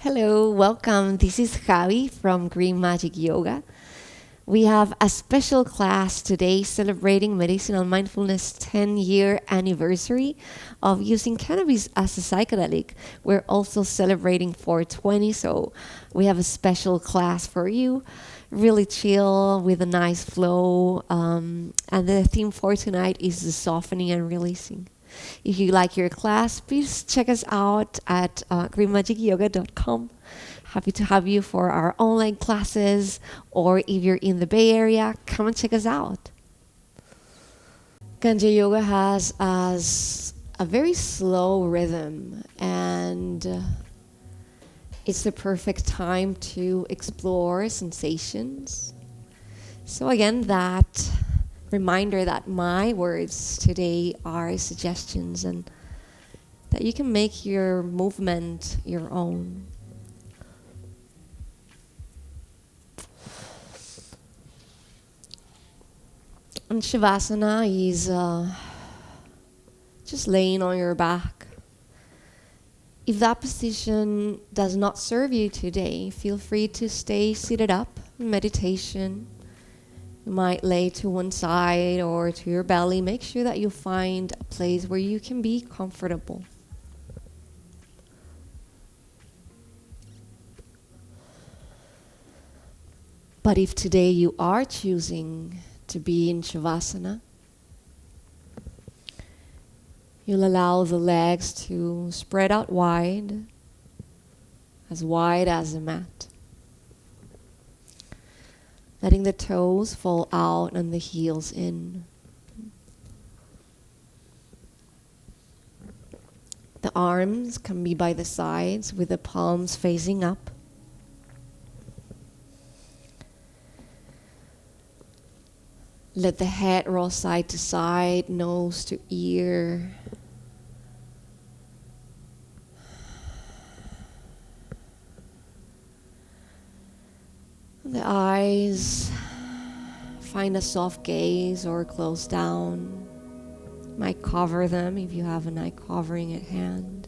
Hello, welcome. This is Javi from Green Magic Yoga. We have a special class today celebrating Medicinal Mindfulness 10-year anniversary of using cannabis as a psychedelic. We're also celebrating 420, so we have a special class for you. Really chill with a nice flow. And the theme for tonight is the softening and releasing. If you like your class, please check us out at greenmagicyoga.com. Happy to have you for our online classes, or if you're in the Bay Area, come and check us out. Ganja Yoga has a very slow rhythm, and it's the perfect time to explore sensations. So again, that reminder that my words today are suggestions and that you can make your movement your own. And Shavasana is just laying on your back. If that position does not serve you today, feel free to stay seated up in meditation. You might lay to one side or to your belly. Make sure that you find a place where you can be comfortable. But if today you are choosing to be in Shavasana, you'll allow the legs to spread out wide as the mat. Letting the toes fall out and the heels in. The arms can be by the sides with the palms facing up. Let the head roll side to side, nose to ear. The eyes, find a soft gaze or close down. Might cover them if you have an eye covering at hand.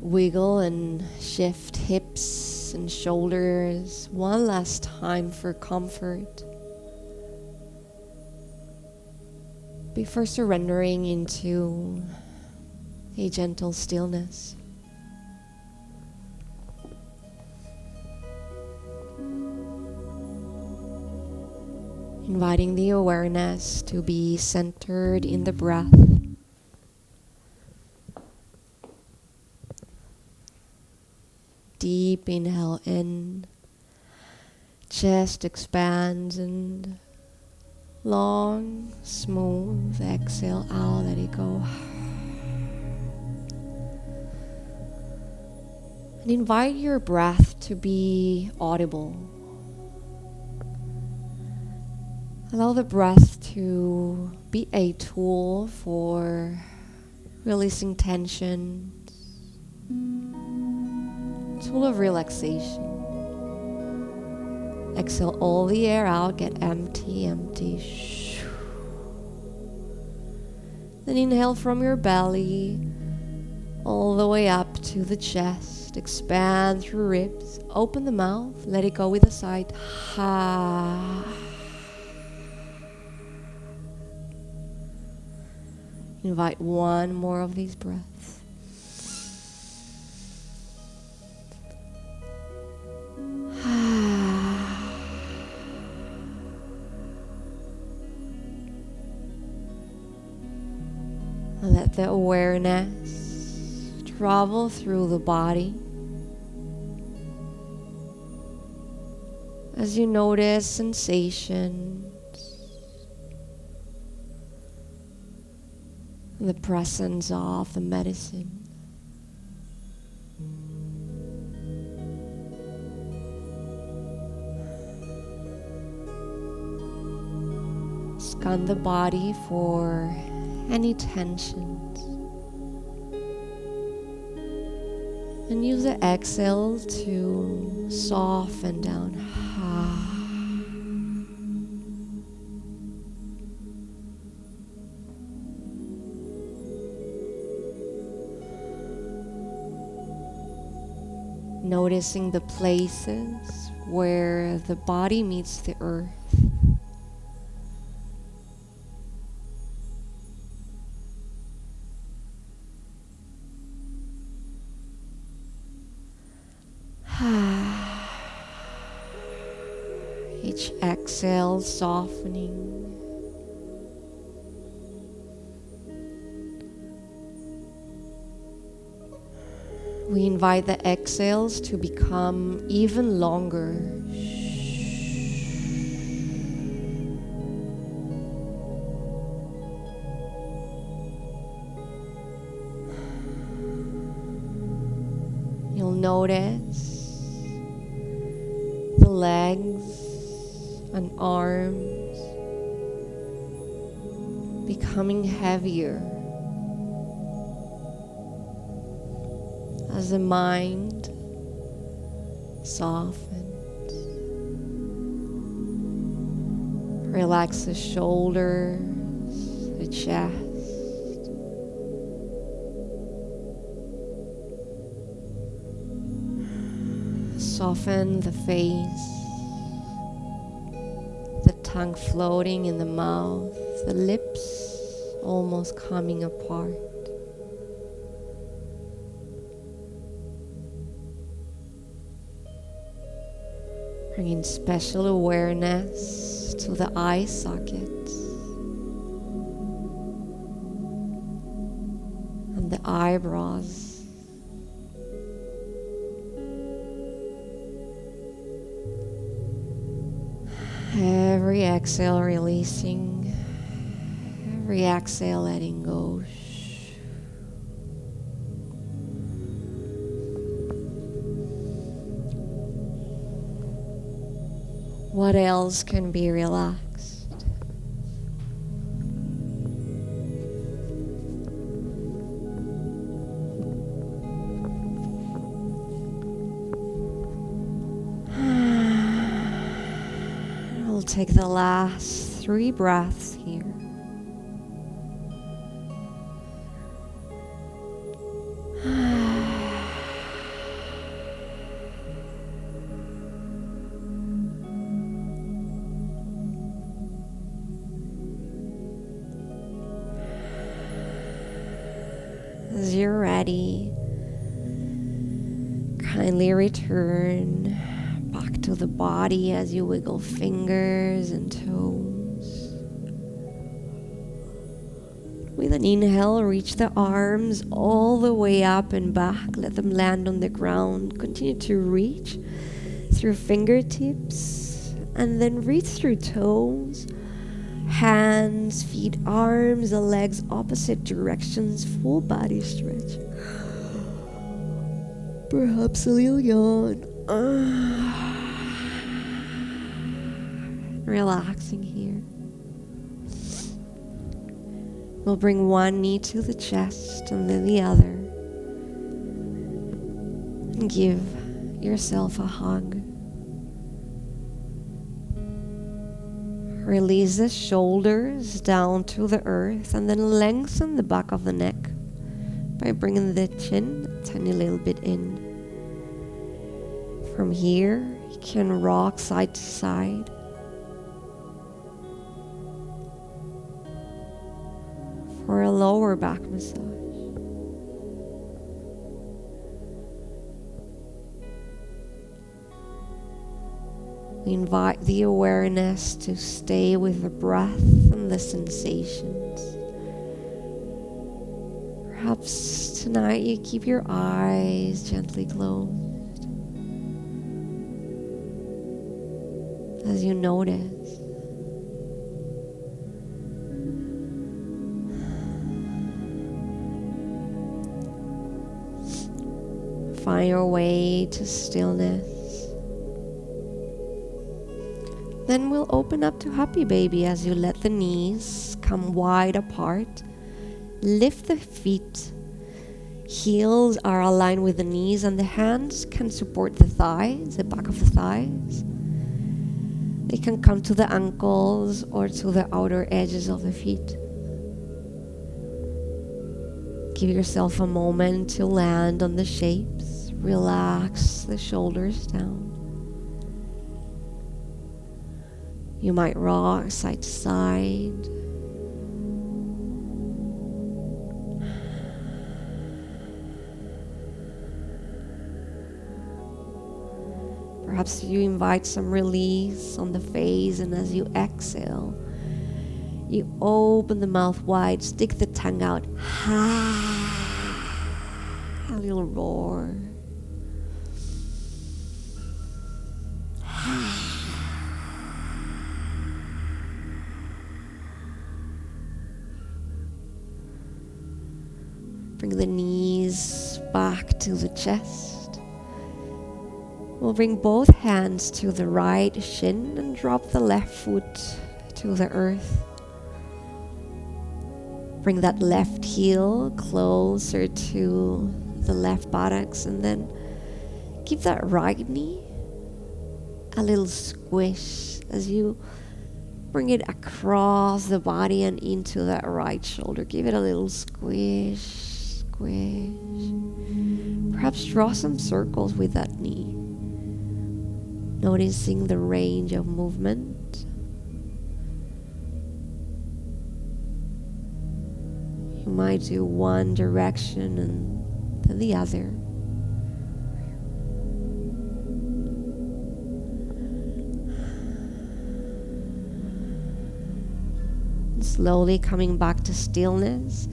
Wiggle and shift hips and shoulders one last time for comfort before surrendering into a gentle stillness. Inviting the awareness to be centered in the breath. Deep inhale in, chest expands, and long, smooth exhale out, let it go. And invite your breath to be audible. Allow the breath to be a tool for releasing tension, tool of relaxation. Exhale all the air out, get empty. Then inhale from your belly all the way up to the chest. Expand through ribs, open the mouth, let it go with a sigh. Invite one more of these breaths. Let the awareness travel through the body as you notice sensations, the presence of the medicine. Scan the body for any tensions. And use the exhale to soften down. Noticing the places where the body meets the earth. Each exhale softening. We invite the exhales to become even longer. You'll notice the legs and arms becoming heavier as the mind softens. Relax the shoulders, the chest. Soften the face, the tongue floating in the mouth, the lips almost coming apart. Bringing special awareness to the eye sockets and the eyebrows. Every exhale releasing, every exhale letting go. What else can be relaxed? We'll take the last 3 breaths here. As you're ready, kindly return back to the body as you wiggle fingers and toes. With an inhale, reach the arms all the way up and back. Let them land on the ground. Continue to reach through fingertips and then reach through toes. Hands, feet, arms, and legs opposite directions, full body stretch. Perhaps a little yawn. Relaxing here. We'll bring one knee to the chest and then the other. And give yourself a hug. Release the shoulders down to the earth and then lengthen the back of the neck by bringing the chin a tiny little bit in. From here, you can rock side to side. For a lower back massage. We invite the awareness to stay with the breath and the sensations. Perhaps tonight you keep your eyes gently closed as you notice. Find your way to stillness. Then we'll open up to happy baby as you let the knees come wide apart. Lift the feet. Heels are aligned with the knees and the hands can support the thighs, the back of the thighs. They can come to the ankles or to the outer edges of the feet. Give yourself a moment to land on the shapes. Relax the shoulders down. You might rock side to side. Perhaps you invite some release on the face, and as you exhale, you open the mouth wide, stick the tongue out. A little roar. Bring the knees back to the chest. We'll bring both hands to the right shin and drop the left foot to the earth. Bring that left heel closer to the left buttocks, and then give that right knee a little squish as you bring it across the body and into that right shoulder. Give it a little squish, squish. Perhaps draw some circles with that knee, noticing the range of movement. You might do one direction and then the other. Slowly coming back to stillness,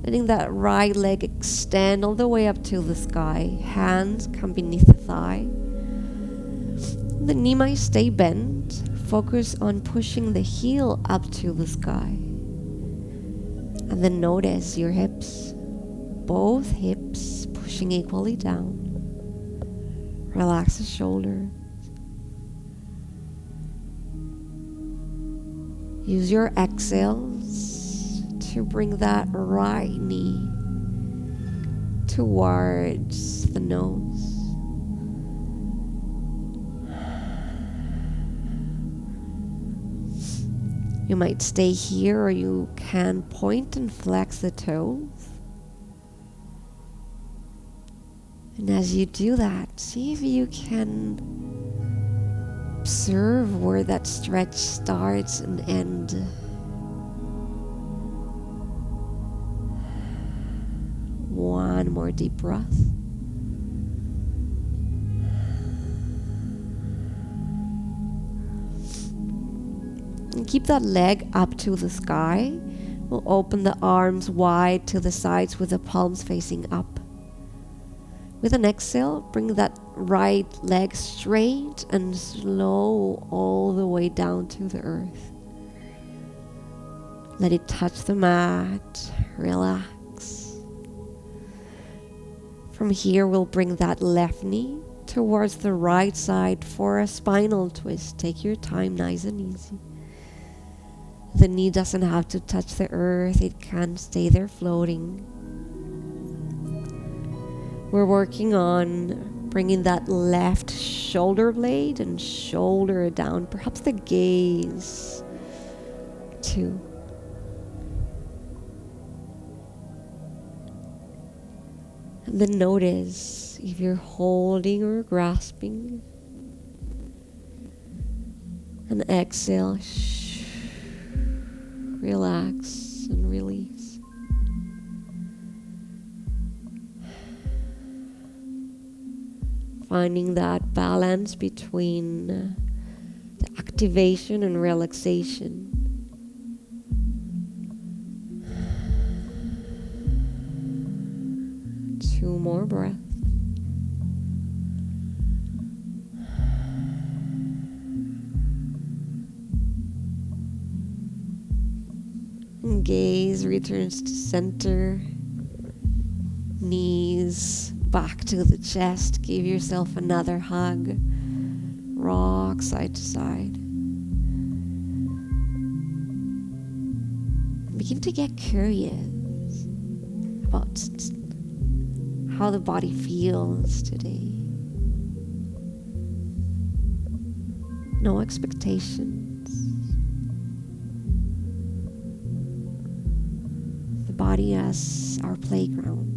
letting that right leg extend all the way up to the sky. Hands come beneath the thigh. The knee might stay bent. Focus on pushing the heel up to the sky. And then notice your hips, both hips pushing equally down. Relax the shoulder. Use your exhales to bring that right knee towards the nose. You might stay here, or you can point and flex the toes. And as you do that, see if you can observe where that stretch starts and ends. One more deep breath. And keep that leg up to the sky. We'll open the arms wide to the sides with the palms facing up. With an exhale, bring that right leg straight and slow all the way down to the earth. Let it touch the mat. Relax. From here, we'll bring that left knee towards the right side for a spinal twist. Take your time, nice and easy. The knee doesn't have to touch the earth. It can stay there floating. We're working on bringing that left shoulder blade and shoulder down. Perhaps the gaze too. And then notice if you're holding or grasping. And exhale. Relax and release. Finding that balance between the activation and relaxation. Two more breaths. And gaze returns to center. Knees back to the chest. Give yourself another hug. Rock side to side. Begin to get curious about how the body feels today. No expectations. The body as our playground.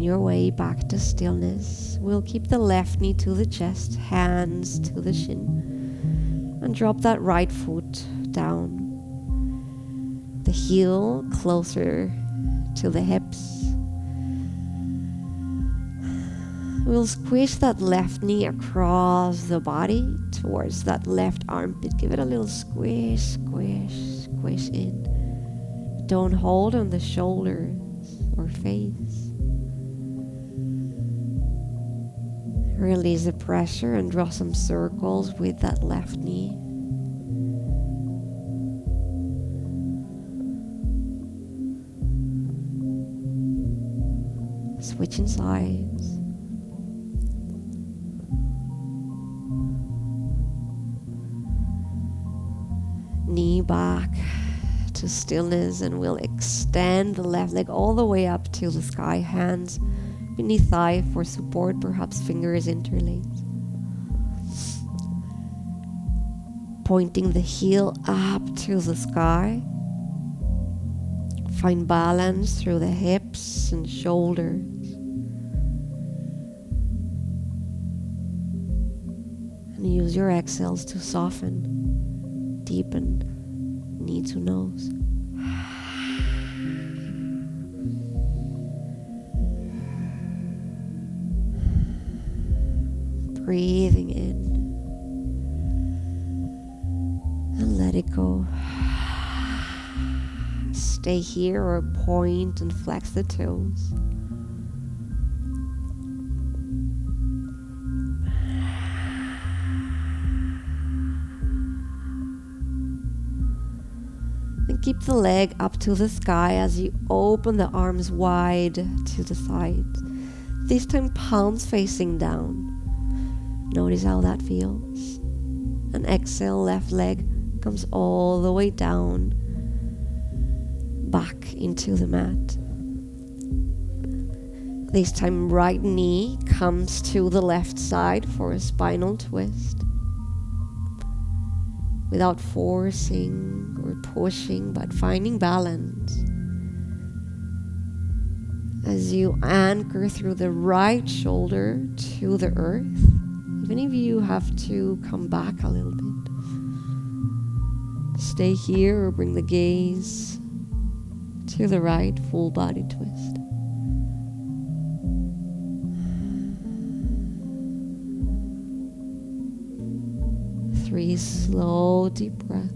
find your way back to stillness. We'll keep the left knee to the chest, hands to the shin, and drop that right foot down. The heel closer to the hips. We'll squish that left knee across the body towards that left armpit. Give it a little squish, squish, squish in. Don't hold on the shoulders or face. Release the pressure and draw some circles with that left knee. Switching sides. Knee back to stillness, and we'll extend the left leg all the way up to the sky. Hands beneath thigh for support, perhaps fingers interlaced. Pointing the heel up to the sky. Find balance through the hips and shoulders. And use your exhales to soften, deepen, knee to nose. Breathing in and let it go. Stay here or point and flex the toes. And keep the leg up to the sky as you open the arms wide to the sides. This time palms facing down. Notice how that feels. And exhale, left leg comes all the way down, back into the mat. This time right knee comes to the left side for a spinal twist. Without forcing or pushing, but finding balance. As you anchor through the right shoulder to the earth, even if you have to come back a little bit. Stay here or bring the gaze to the right, full body twist. Three slow, deep breaths.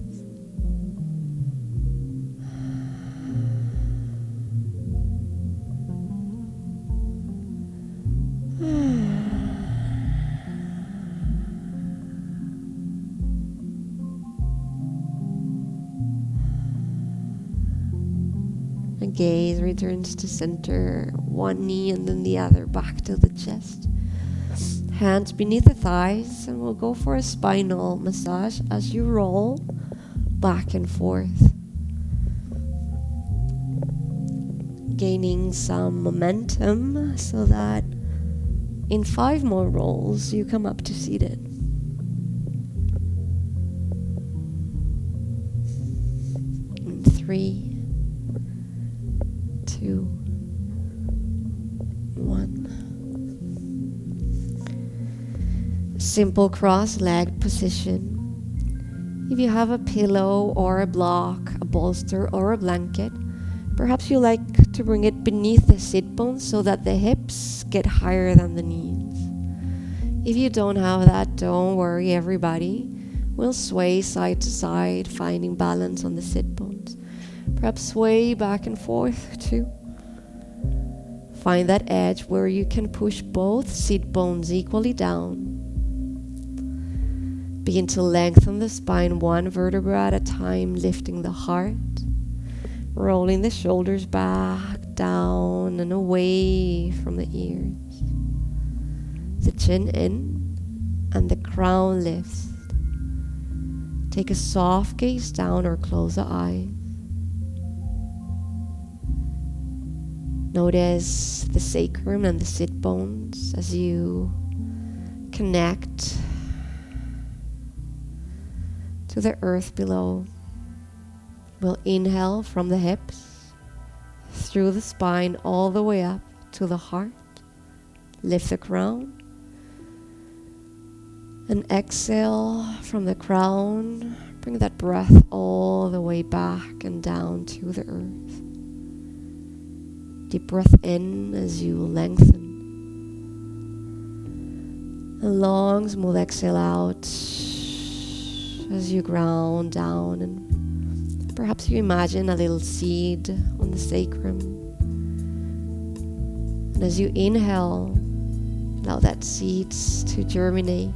The gaze returns to center, one knee and then the other back to the chest. Hands beneath the thighs, and we'll go for a spinal massage as you roll back and forth. Gaining some momentum so that in 5 more rolls you come up to seated. In 3, 2, 1. Simple cross-legged position. If you have a pillow or a block, a bolster or a blanket, perhaps you like to bring it beneath the sit bones so that the hips get higher than the knees. If you don't have that, don't worry, everybody. We'll sway side to side, finding balance on the sit bones. Perhaps sway back and forth too. Find that edge where you can push both sit bones equally down. Begin to lengthen the spine 1 vertebra at a time, lifting the heart, rolling the shoulders back, down and away from the ears. The chin in and the crown lifts. Take a soft gaze down or close the eyes. Notice the sacrum and the sit bones as you connect to the earth below. We'll inhale from the hips, through the spine, all the way up to the heart. Lift the crown. And exhale from the crown. Bring that breath all the way back and down to the earth. Deep breath in as you lengthen. A long, smooth exhale out as you ground down, and perhaps you imagine a little seed on the sacrum. And as you inhale, allow that seed to germinate.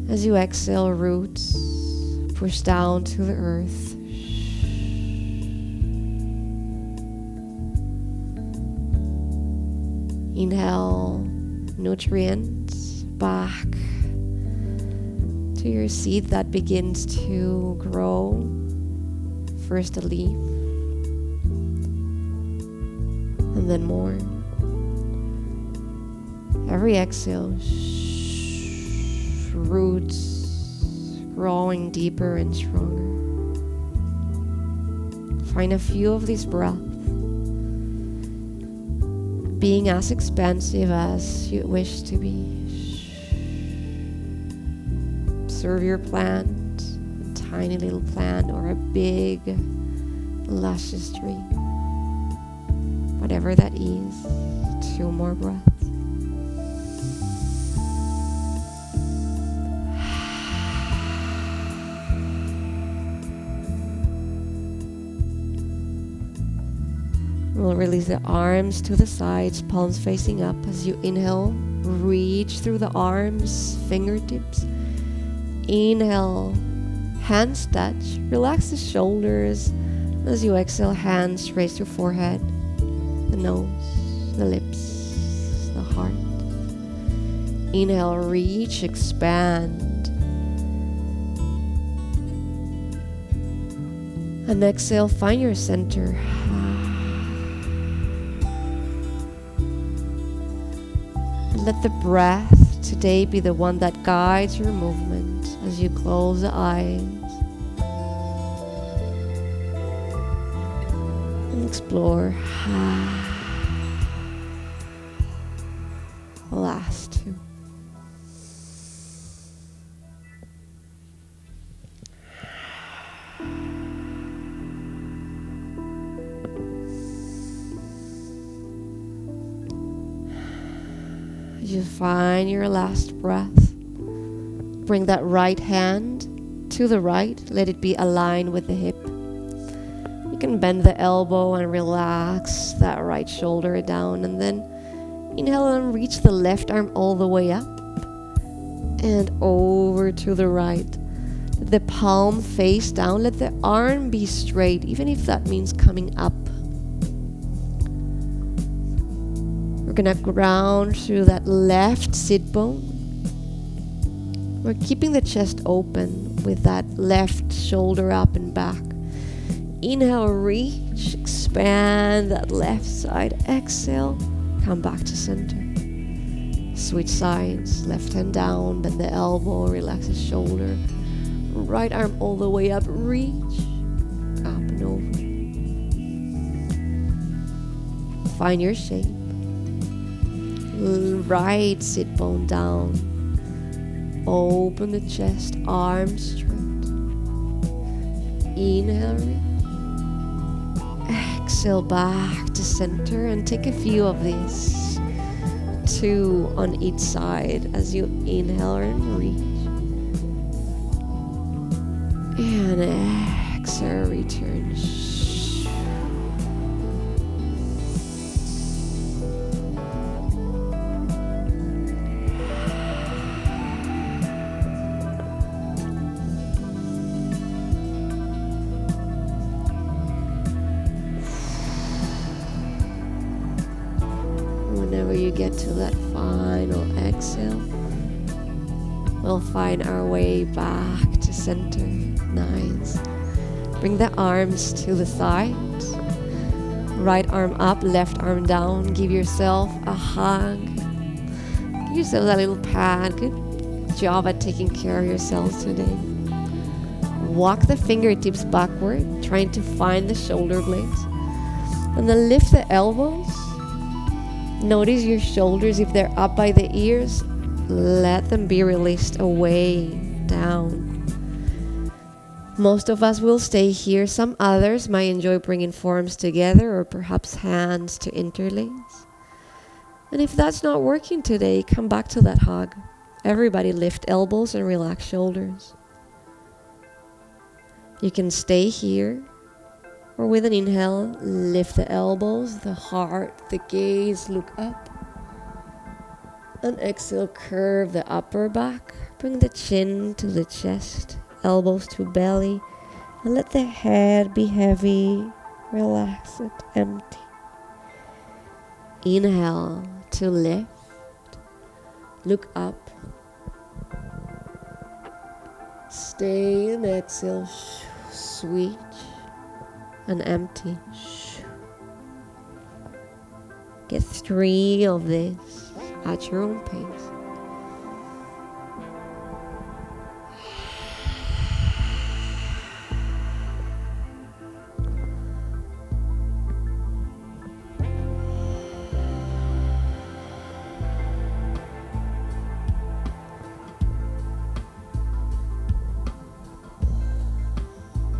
As you exhale, roots push down to the earth. Inhale nutrients back to your seed that begins to grow. First a leaf, and then more. Every exhale, roots growing deeper and stronger. Find a few of these breaths, being as expansive as you wish to be. Observe your plant, a tiny little plant or a big, luscious tree. Whatever that is, 2 more breaths. We'll release the arms to the sides, palms facing up. As you inhale, reach through the arms, fingertips. Inhale, hands touch. Relax the shoulders. As you exhale, hands raise to forehead, the nose, the lips, the heart. Inhale, reach, expand. And exhale, find your center. Let the breath today be the one that guides your movement as you close the eyes and explore. Last 2. You find your last breath. Bring that right hand to the right. Let it be aligned with the hip. You can bend the elbow and relax that right shoulder down. And then inhale and reach the left arm all the way up and over to the right. Let the palm face down. Let the arm be straight, even if that means coming up. We're gonna ground through that left sit bone. We're keeping the chest open with that left shoulder up and back. Inhale, reach, expand that left side. Exhale, come back to center. Switch sides, left hand down, bend the elbow, relax the shoulder. Right arm all the way up, reach, up and over. Find your shape. Right sit bone down. Open the chest, arms straight. Inhale, reach. Exhale back to center and take a few of these. 2 on each side as you inhale and reach. And exhale, return. Whenever you get to that final exhale, we'll find our way back to center. Nice. Bring the arms to the sides. Right arm up, left arm down. Give yourself a hug. Give yourself a little pat. Good job at taking care of yourselves today. Walk the fingertips backward, trying to find the shoulder blades. And then lift the elbows. Notice your shoulders. If they're up by the ears, let them be released away, down. Most of us will stay here. Some others might enjoy bringing forearms together or perhaps hands to interlace. And if that's not working today, come back to that hug. Everybody lift elbows and relax shoulders. You can stay here, or with an inhale, lift the elbows, the heart, the gaze, look up. And exhale, curve the upper back. Bring the chin to the chest, elbows to belly, and let the head be heavy. Relax it, empty. Inhale to lift. Look up. Stay and exhale. Switch and empty. Get 3 of this at your own pace.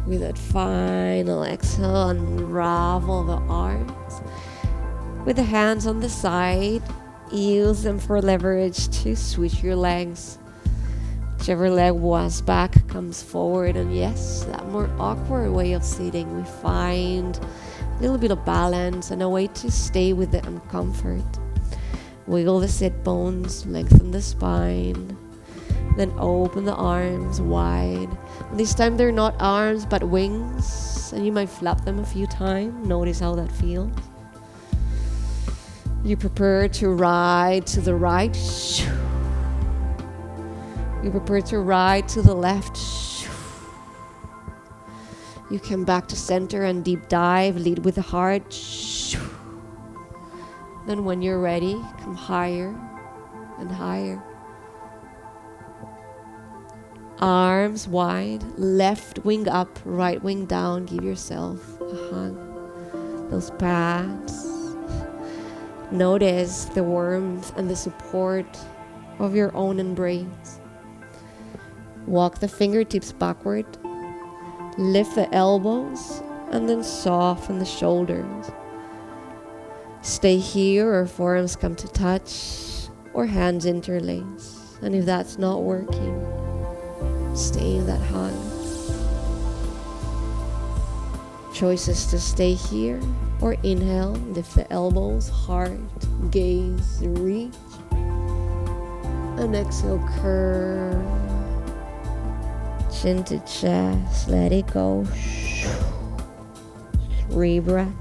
With that final exhale, unravel the arms. With the hands on the side, use them for leverage to switch your legs. Whichever leg was back comes forward, and yes, that more awkward way of sitting, we find a little bit of balance and a way to stay with the uncomfort. Wiggle the sit bones, lengthen the spine. Then open the arms wide. And this time they're not arms but wings, and you might flap them a few times. Notice how that feels. You prepare to ride to the right. You prepare to ride to the left. You come back to center and deep dive. Lead with the heart. Then when you're ready, come higher and higher. Arms wide, left wing up, right wing down. Give yourself a hug. Those pats. Notice the warmth and the support of your own embrace. Walk the fingertips backward. Lift the elbows and then soften the shoulders. Stay here or forearms come to touch or hands interlace. And if that's not working, stay in that hug. Choices to stay here or inhale, lift the elbows, heart, gaze, reach. And exhale, curve. Chin to chest, let it go. 3 breaths.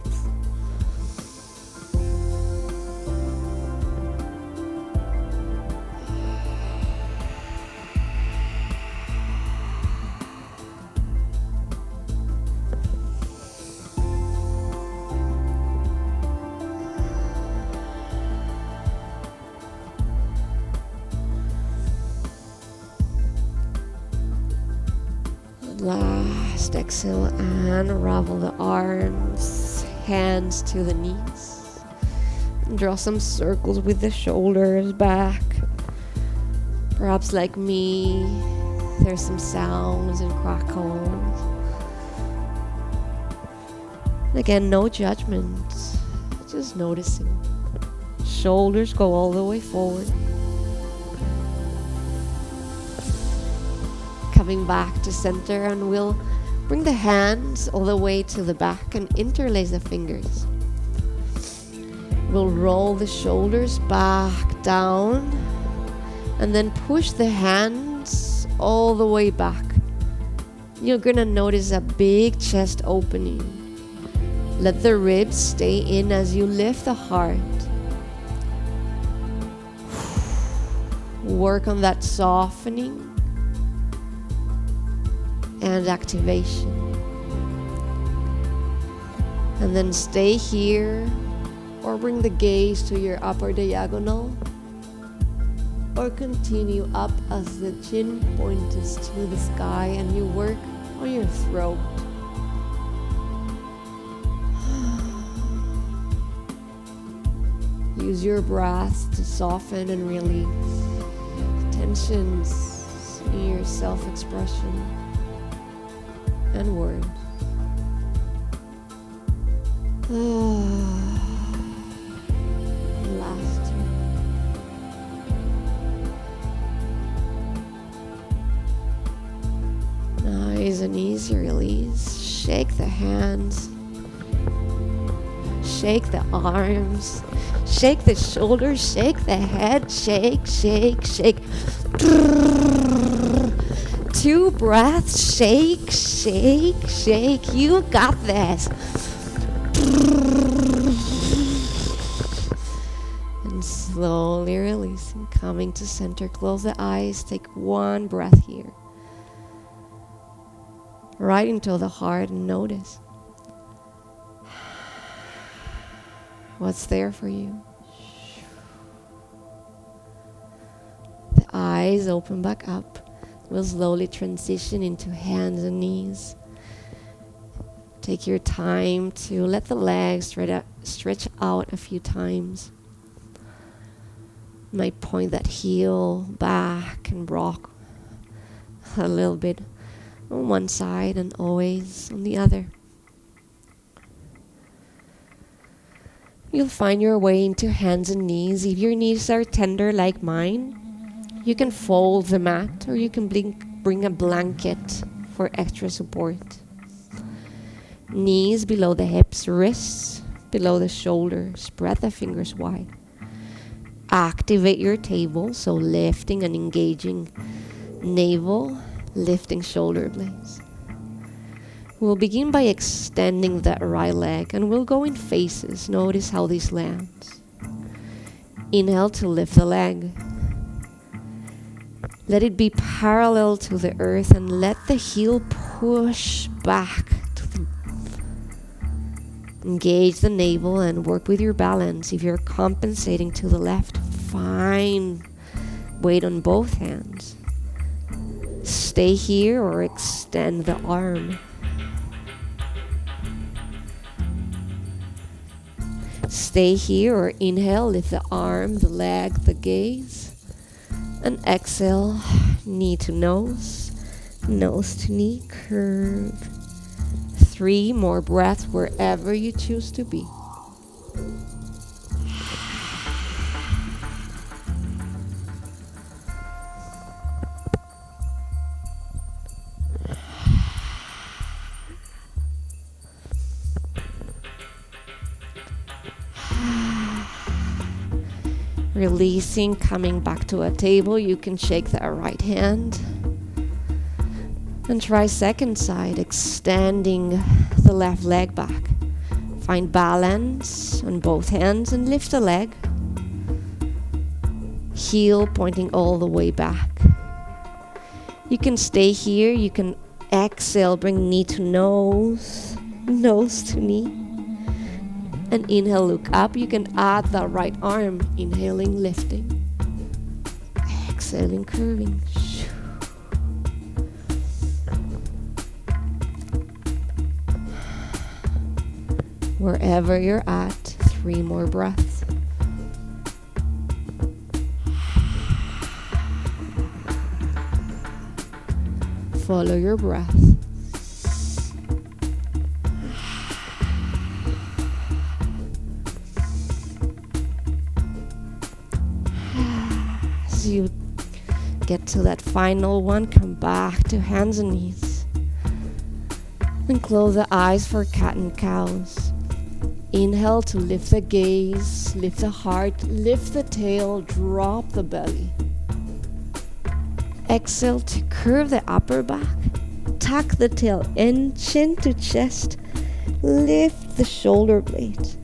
Last exhale, unravel the arms, hands to the knees. Draw some circles with the shoulders back. Perhaps like me, there's some sounds and crackles. Again, no judgment, just noticing. Shoulders go all the way forward. Coming back to center, and we'll bring the hands all the way to the back and interlace the fingers. We'll roll the shoulders back down and then push the hands all the way back. You're gonna notice a big chest opening. Let the ribs stay in as you lift the heart. Work on that softening and activation. And then stay here or bring the gaze to your upper diagonal or continue up as the chin points to the sky and you work on your throat. Use your breath to soften and release tensions in your self-expression and words. Last two. Nice and easy release. Shake the hands. Shake the arms. Shake the shoulders. Shake the head. Shake, shake, shake. 2 breaths. Shake, shake, shake. You got this. And slowly releasing, coming to center. Close the eyes. Take 1 breath here. Right into the heart and notice what's there for you. The eyes open back up. We'll slowly transition into hands and knees. Take your time to let the legs stretch out a few times. Might point that heel back and rock a little bit on one side and always on the other. You'll find your way into hands and knees. If your knees are tender like mine, you can fold the mat, or you can bring a blanket for extra support. Knees below the hips, wrists below the shoulders. Spread the fingers wide. Activate your table, so lifting and engaging navel, lifting shoulder blades. We'll begin by extending that right leg, and we'll go in phases. Notice how this lands. Inhale to lift the leg. Let it be parallel to the earth, and let the heel push back. Engage the navel and work with your balance. If you're compensating to the left, find weight on both hands. Stay here or extend the arm. Stay here or inhale, lift the arm, the leg, the gaze. And exhale, knee to nose, nose to knee, curve. 3 more breaths wherever you choose to be. Releasing, coming back to a table. You can shake the right hand. And try second side, extending the left leg back. Find balance on both hands and lift the leg. Heel pointing all the way back. You can stay here. You can exhale, bring knee to nose, nose to knee. And inhale, look up. You can add the right arm. Inhaling, lifting. Exhaling, curving. Wherever you're at, 3 more breaths. Follow your breath. As you get to that final one, come back to hands and knees. And close the eyes for cat and cows. Inhale to lift the gaze, lift the heart, lift the tail, drop the belly. Exhale to curve the upper back, tuck the tail in, chin to chest, lift the shoulder blades.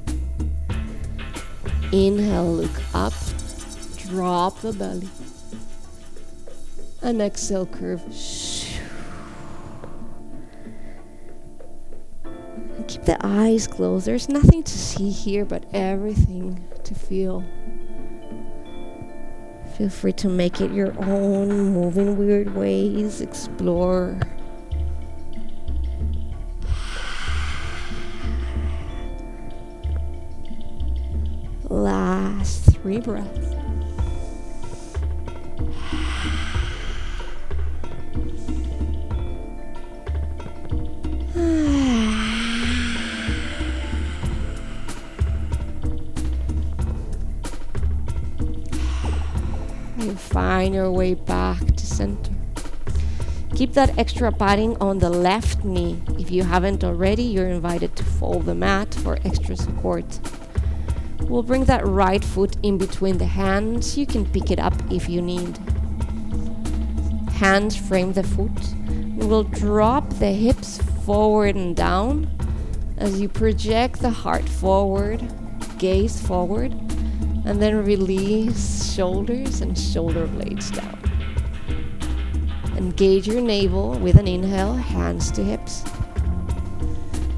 Inhale, look up, drop the belly. And exhale, curve. Keep the eyes closed. There's nothing to see here, but everything to feel. Feel free to make it your own, move in weird ways, explore. Last 3 breaths. You find your way back to center. Keep that extra padding on the left knee. If you haven't already, you're invited to fold the mat for extra support. We'll bring that right foot in between the hands. You can pick it up if you need. Hands frame the foot. We'll drop the hips forward and down as you project the heart forward, gaze forward, and then release shoulders and shoulder blades down. Engage your navel with an inhale, hands to hips.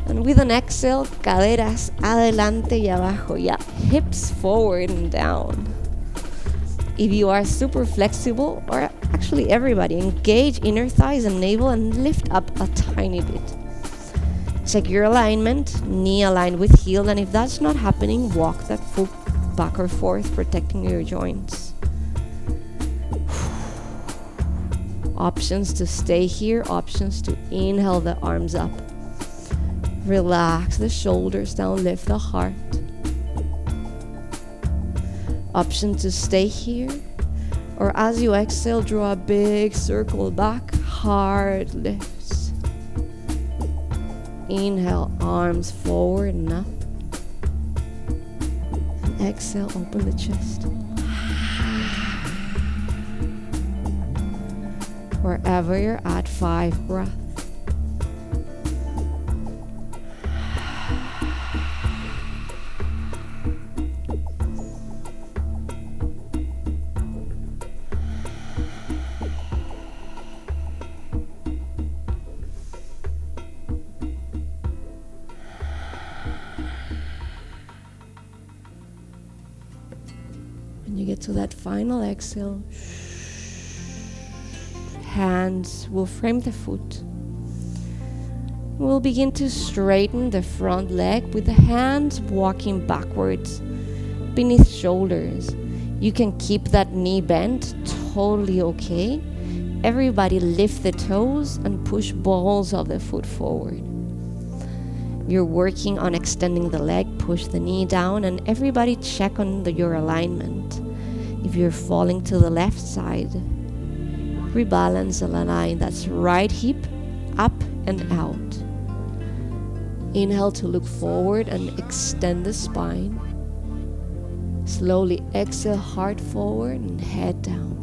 And with an exhale, caderas adelante y abajo. Yeah, hips forward and down. If you are super flexible, or actually everybody, engage inner thighs and navel and lift up a tiny bit. Check your alignment, knee aligned with heel, and if that's not happening, walk that foot back or forth, protecting your joints. Options to stay here, options to inhale the arms up. Relax the shoulders down, lift the heart. Option to stay here, or as you exhale, draw a big circle back, hard lifts. Inhale, arms forward and up. And exhale, open the chest. Wherever you're at, 5 breaths. When you get to that final exhale, hands will frame the foot. We'll begin to straighten the front leg with the hands walking backwards beneath shoulders. You can keep that knee bent, totally okay. Everybody lift the toes and push balls of the foot forward. You're working on extending the leg, push the knee down, and everybody check on your alignment. If you're falling to the left side, rebalance and align. That's right hip up and out. Inhale to look forward and extend the spine. Slowly exhale, heart forward and head down.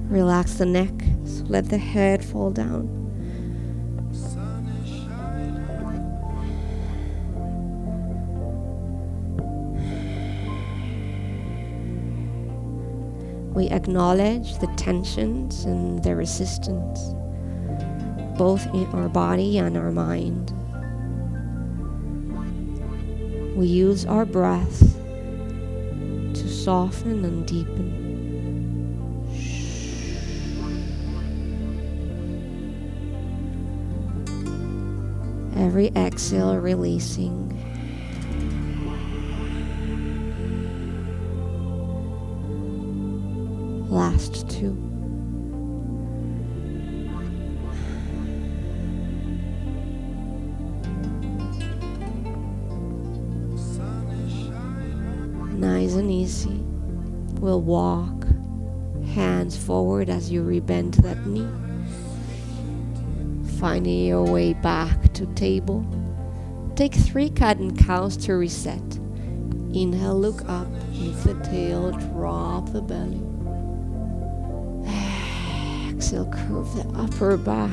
Relax the neck, so let the head fall down. We acknowledge the tensions and the resistance, both in our body and our mind. We use our breath to soften and deepen. Every exhale releasing. Last 2. Nice and easy. We'll walk, hands forward as you rebend that knee. Finding your way back to table. Take 3 cat and cows to reset. Inhale, look up, lift the tail, drop the belly. Exhale, curve the upper back.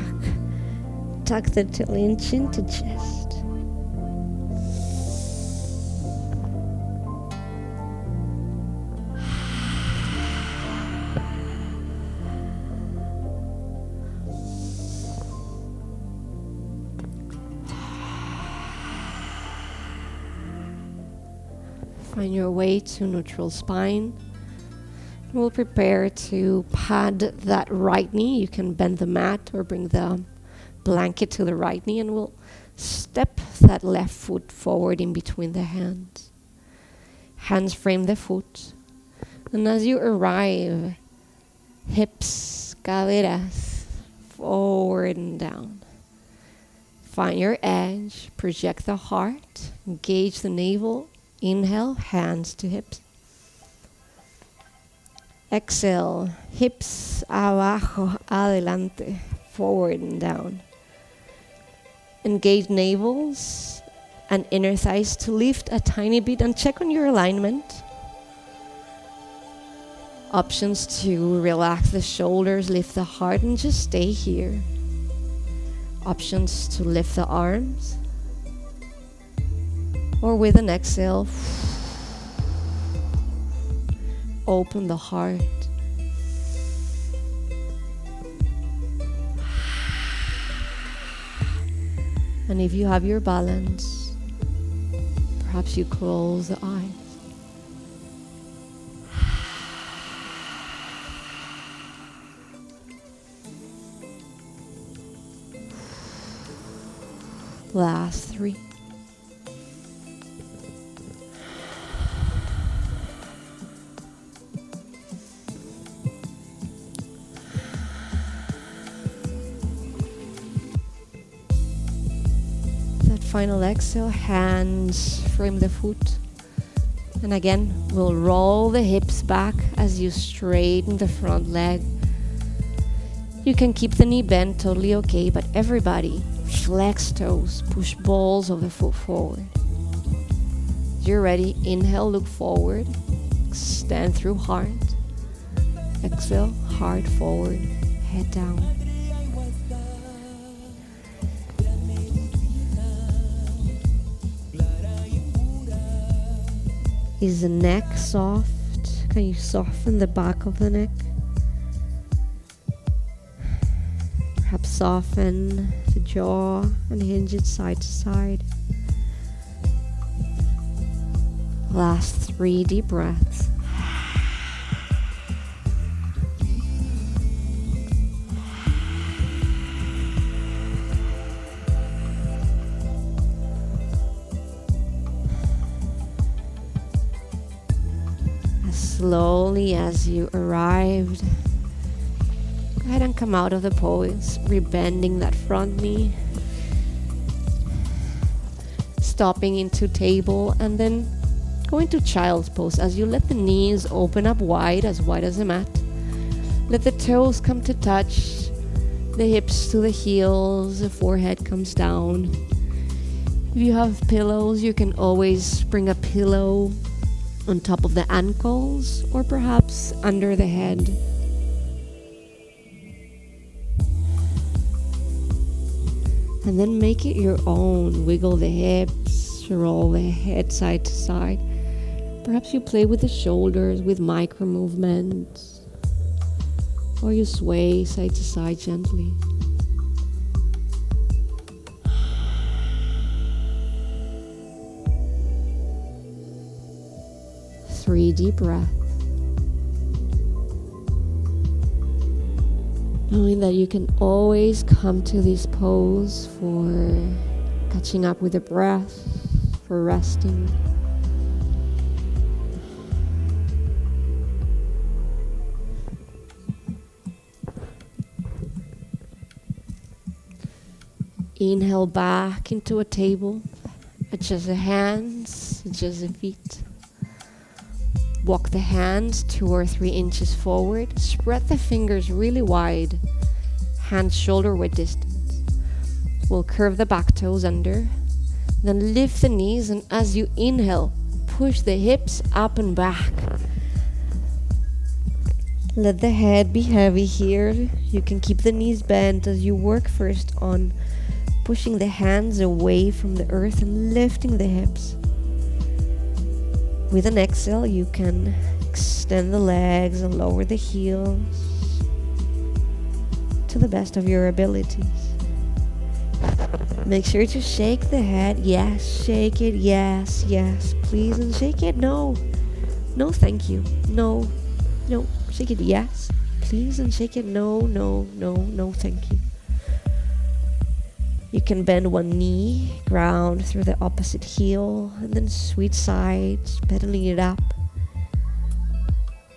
Tuck the tail in, chin to chest. Find your way to neutral spine. We'll prepare to pad that right knee. You can bend the mat or bring the blanket to the right knee, and we'll Step that left foot forward in between the hands. Hands frame the foot. And as you arrive, hips, caderas, forward and down. Find your edge, project the heart, engage the navel. Inhale, hands to hips. Exhale, hips abajo, adelante, forward and down. Engage navels and inner thighs to lift a tiny bit and check on your alignment. Options to relax the shoulders, lift the heart and just stay here. Options to lift the arms. Or with an exhale, open the heart. And if you have your balance, perhaps you close the eyes. Last 3. That final exhale, hands frame the foot. And again, we'll roll the hips back as you straighten the front leg. You can keep the knee bent, totally okay, but everybody, flex toes, push balls of the foot forward. You're ready. Inhale, look forward. Extend through heart. Exhale, heart forward, head down. Is the neck soft? Can you soften the back of the neck? Perhaps soften the jaw and hinge it side to side. Last 3 deep breaths. As slowly as you arrived, go ahead and come out of the pose, rebending that front knee, stopping into table, and then go into child's pose as you let the knees open up wide as the mat. Let the toes come to touch, the hips to the heels, the forehead comes down. If you have pillows, you can always bring a pillow on top of the ankles or perhaps under the head. And then make it your own. Wiggle the hips, roll the head side to side. Perhaps you play with the shoulders with micro movements, or you sway side to side gently. Three deep breaths. Knowing that you can always come to this pose for catching up with the breath, for resting. Inhale back into a table. Adjust the hands, adjust the feet. Walk the hands 2 or 3 inches forward. Spread the fingers really wide. Hands shoulder width distance. We'll curve the back toes under. Then lift the knees, and as you inhale, push the hips up and back. Let the head be heavy here. You can keep the knees bent as you work first on pushing the hands away from the earth and lifting the hips. With an exhale, you can extend the legs and lower the heels to the best of your abilities. Make sure to shake the head. Yes, shake it. Yes, yes, please. And shake it. No, no, thank you. No, no, shake it. Yes, please. And shake it. No, no, no, no, thank you. You can bend one knee, ground through the opposite heel, and then switch sides, pedaling it up.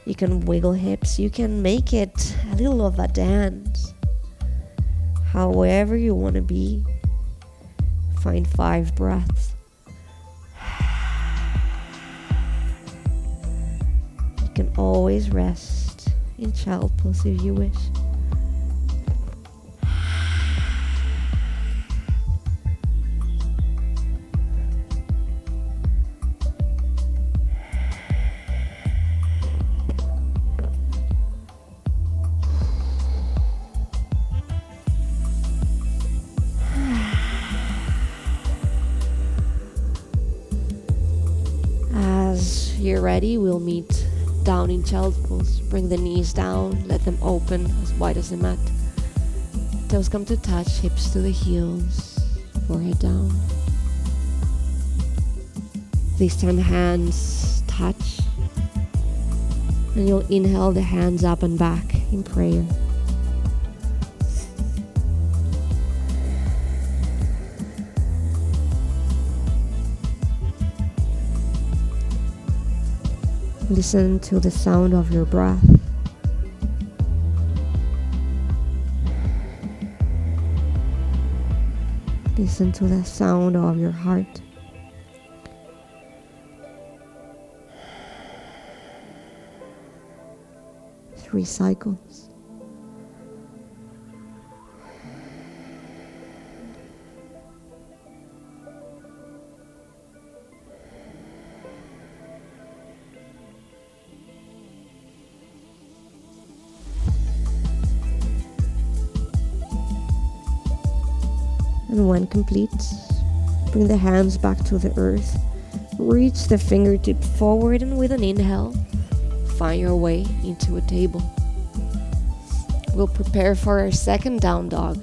You can wiggle hips. You can make it a little of a dance. However you want to be. Find 5 breaths. You can always rest in child pose if you wish. As you're ready, we'll meet down in child pose. Bring the knees down, let them open as wide as the mat. Toes come to touch, hips to the heels, forehead down. This time hands touch. And you'll inhale the hands up and back in prayer. Listen to the sound of your breath. Listen to the sound of your heart. Three cycles. And when complete, bring the hands back to the earth. Reach the fingertips forward, and with an inhale, find your way into a table. We'll prepare for our second down dog.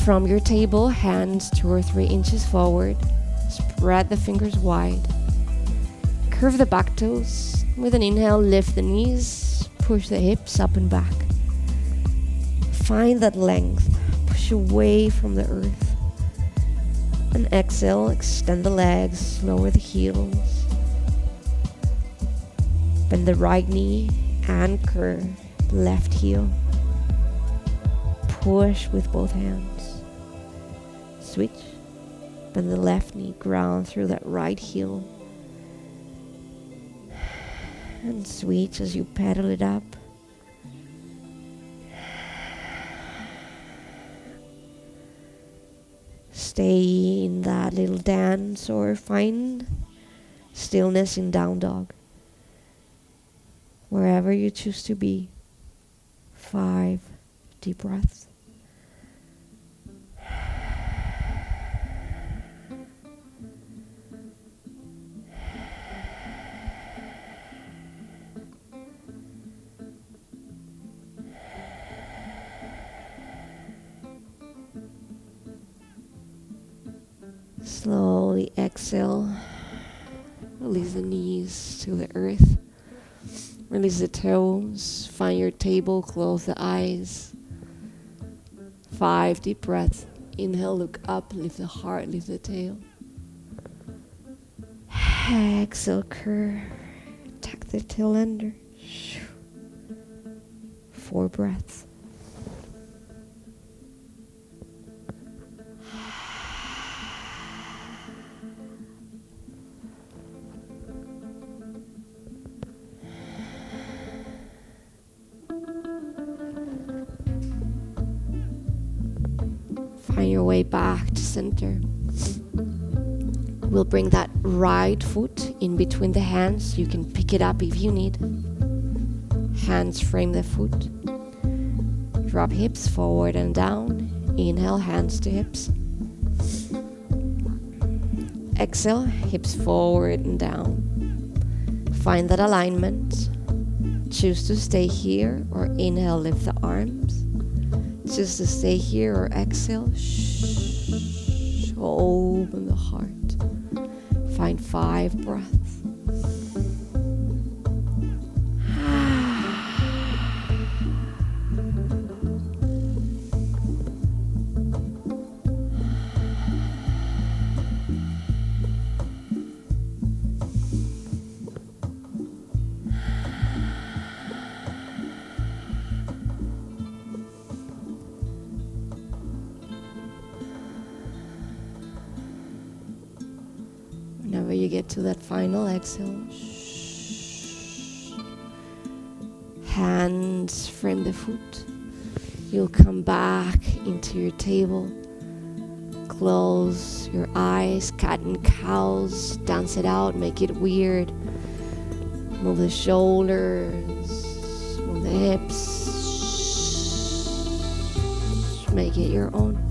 From your table, hands 2 or 3 inches forward. Spread the fingers wide. Curve the back toes. With an inhale, lift the knees. Push the hips up and back. Find that length. Push away from the earth. And exhale, extend the legs, lower the heels. Bend the right knee, anchor the left heel. Push with both hands. Switch. Bend the left knee, ground through that right heel. And switch as you pedal it up. Stay in that little dance or find stillness in down dog. Wherever you choose to be. 5 deep breaths. Slowly exhale. Release the knees to the earth. Release the toes. Find your table. Close the eyes. 5 deep breaths. Inhale, look up. Lift the heart. Lift the tail. Exhale, curve. Tuck the tail under. 4 breaths. Find your way back to center. We'll bring that right foot in between the hands. You can pick it up if you need. Hands frame the foot. Drop hips forward and down. Inhale, hands to hips. Exhale, hips forward and down. Find that alignment. Choose to stay here or inhale, lift the arms. Choose to stay here or exhale. Open the heart. Find 5 breaths. you get to that final exhale, hands frame the foot. You'll come back into your table. Close your eyes, cat and cows, dance it out, make it weird. Move the shoulders, move the hips. Make it your own.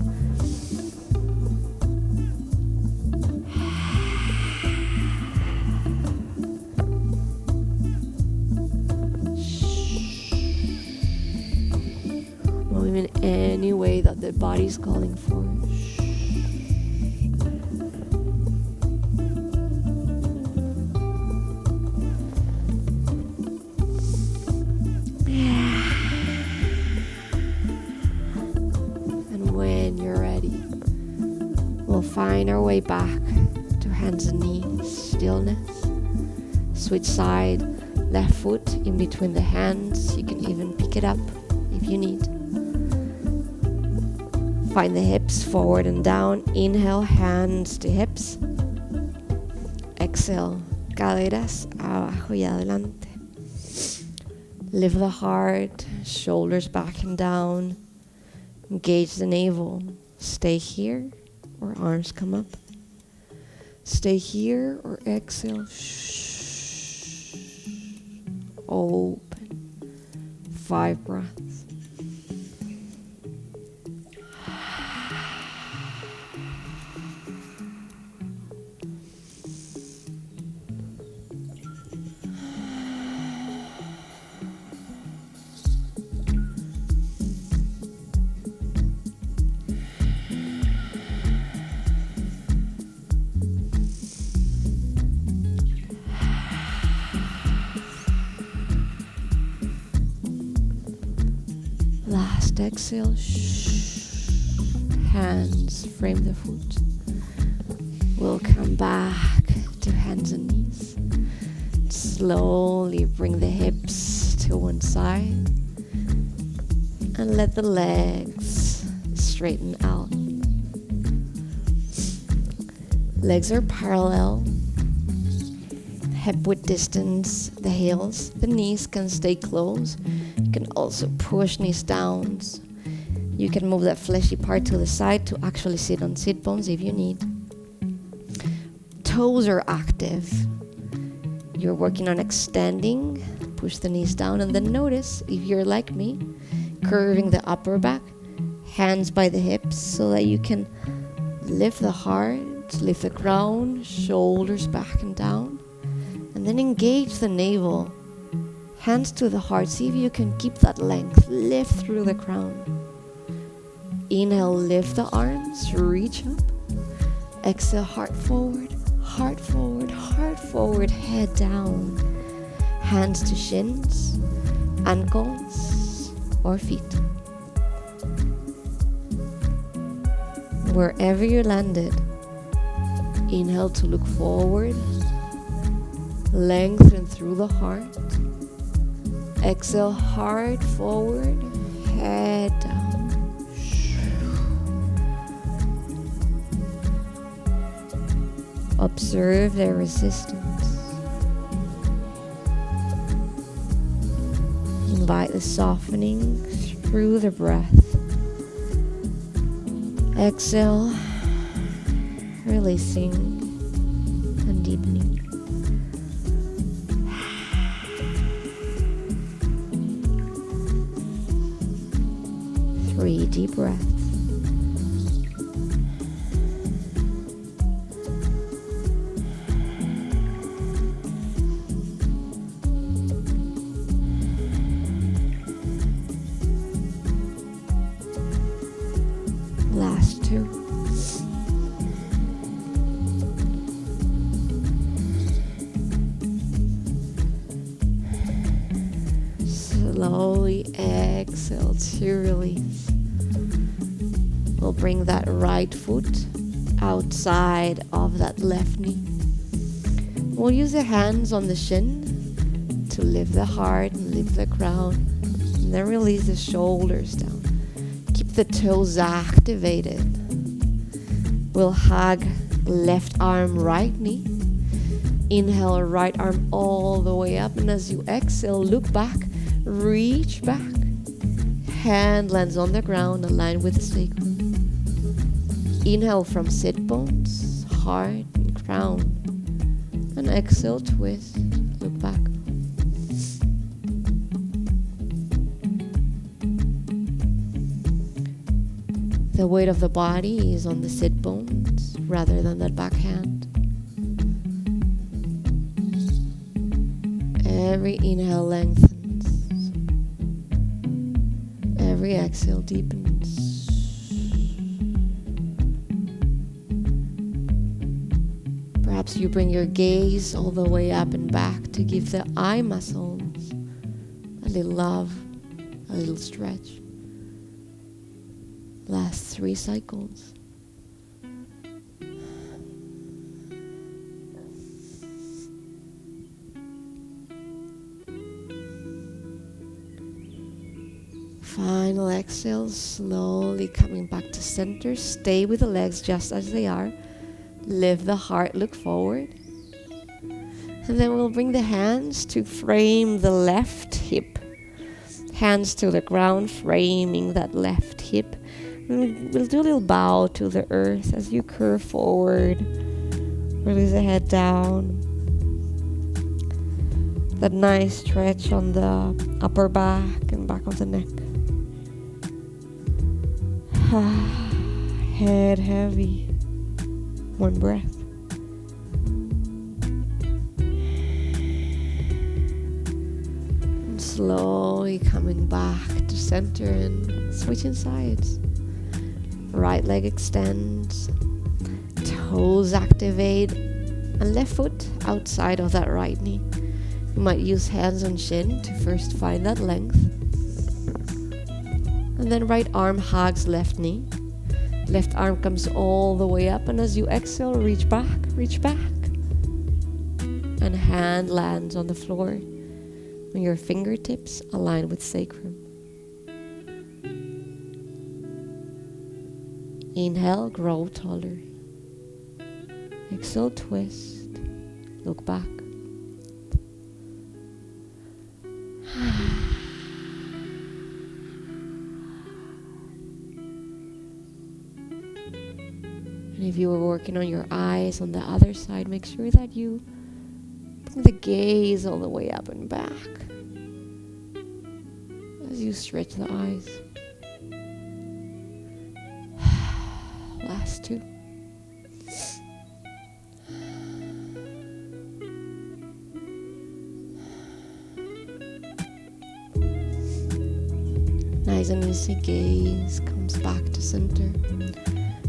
Move in any way that the body's calling for. Find our way back to hands and knees, stillness. Switch side, left foot in between the hands. You can even pick it up if you need. Find the hips forward and down. Inhale, hands to hips. Exhale, caderas abajo y adelante. Lift the heart, shoulders back and down. Engage the navel. Stay here. Or arms come up. Stay here or exhale. Open. 5 breaths. Last exhale. Hands frame the foot. We'll come back to hands and knees. Slowly bring the hips to one side and let the legs straighten out. Legs are parallel, hip width distance, the heels, the knees can stay close. You can also push knees down. You can move that fleshy part to the side to actually sit on sit bones if you need. Toes are active. You're working on extending. Push the knees down and then notice, if you're like me, curving the upper back, hands by the hips so that you can lift the heart, lift the crown, shoulders back and down, and then engage the navel. Hands to the heart. See if you can keep that length. Lift through the crown. Inhale, lift the arms, reach up. Exhale, heart forward, heart forward, heart forward, head down. Hands to shins, ankles, or feet. Wherever you landed, inhale to look forward. Lengthen through the heart. Exhale, heart forward, head down. Observe their resistance. Invite the softening through the breath. Exhale, releasing and deepening. 3 deep breaths. Last 2. Slowly exhale to release. We'll bring that right foot outside of that left knee. We'll use the hands on the shin to lift the heart and lift the crown. And then release the shoulders down. Keep the toes activated. We'll hug left arm, right knee. Inhale, right arm all the way up, and as you exhale, look back, reach back. Hand lands on the ground, aligned with the sacrum. Inhale from sit bones, heart, and crown. And exhale, twist, look back. The weight of the body is on the sit bones rather than that back hand. Every inhale lengthens. Every exhale deepens. Perhaps you bring your gaze all the way up and back to give the eye muscles a little love, a little stretch. Last 3 cycles. Final exhale, slowly coming back to center. Stay with the legs just as they are. Lift the heart, look forward. And then we'll bring the hands to frame the left hip. Hands to the ground, framing that left hip. And we'll do a little bow to the earth as you curve forward. Release the head down. That nice stretch on the upper back and back of the neck. Head heavy. One breath. And slowly coming back to center and switching sides. Right leg extends. Toes activate. And left foot outside of that right knee. You might use hands on shin to first find that length. And then right arm hugs left knee. Left arm comes all the way up, and as you exhale, reach back. And hand lands on the floor. And your fingertips align with sacrum. Inhale, grow taller. Exhale, twist. Look back. And if you were working on your eyes on the other side, make sure that you bring the gaze all the way up and back as you stretch the eyes. Last 2. Nice and easy gaze comes back to center.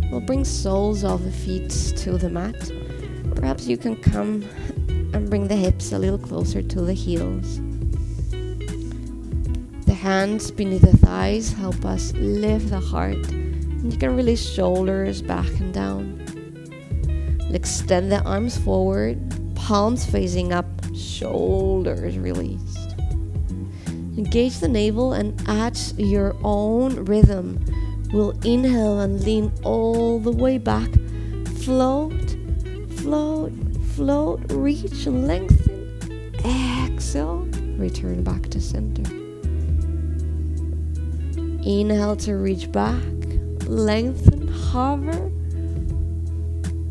We'll bring soles of the feet to the mat. Perhaps you can come and bring the hips a little closer to the heels. The hands beneath the thighs help us lift the heart. And you can release shoulders back and down. Extend the arms forward, palms facing up, shoulders released. Engage the navel and add your own rhythm. We'll inhale and lean all the way back. Float, float, float, reach and lengthen. Exhale, return back to center. Inhale to reach back, lengthen, hover,